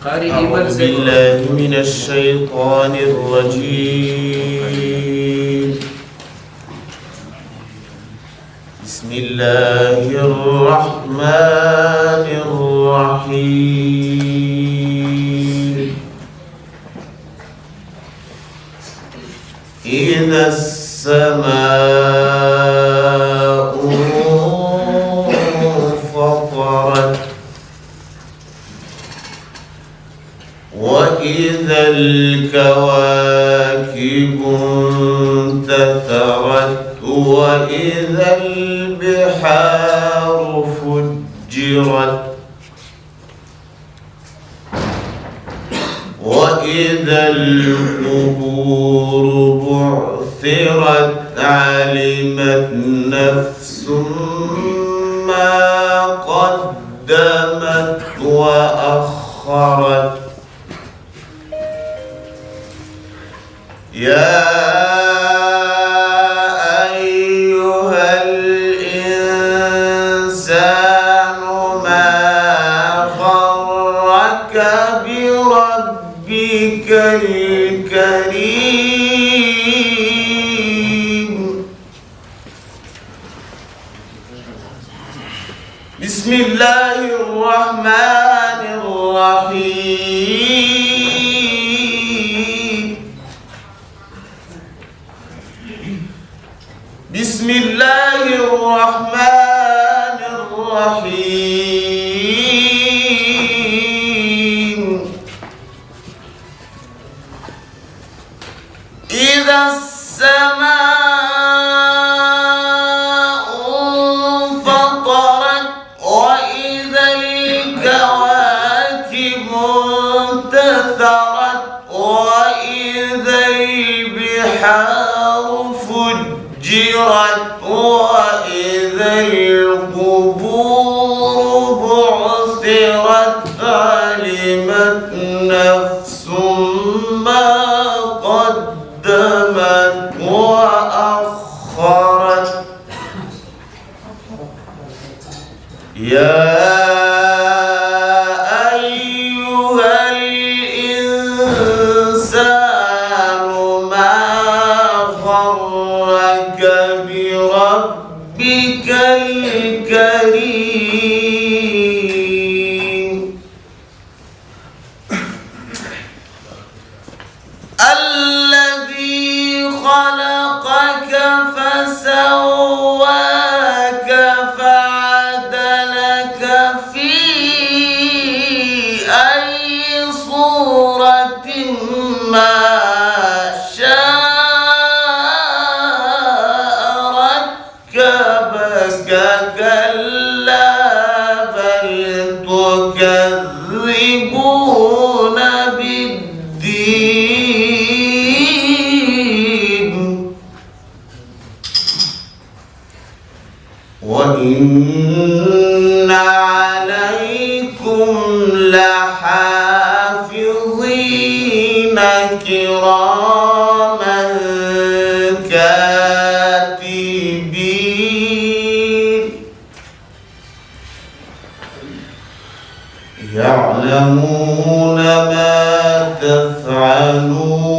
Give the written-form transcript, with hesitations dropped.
أعوذ بالله من الشيطان الرجيم. بسم الله الرحمن الرحيم. إذا السماء انفطرت وإذا الكواكب انتثرت وإذا البحار فجرت وإذا القبور بعثرت علمت نفس ما قدمت وأخرت. يا أيها الإنسان ما غرك بربك الكريم. بسم الله الرحمن الرحيم. بسم الله الرحمن الرحيم. إذا السماء انفطرت وإذا الكواكب انتثرت وإذا البحار فجرت وإذا القبور بعثرت علمت نفس ما قدمت وأخرت. يا أيها الإنسان ما غرك بربك الكريم. الذي خلقك فسواك فعدلك في أي صورة ما شاء ركبك. كلا بل تكذبون بالدين وإن عليكم لحافظين كراما كاتبين يعلمون ما تفعلون.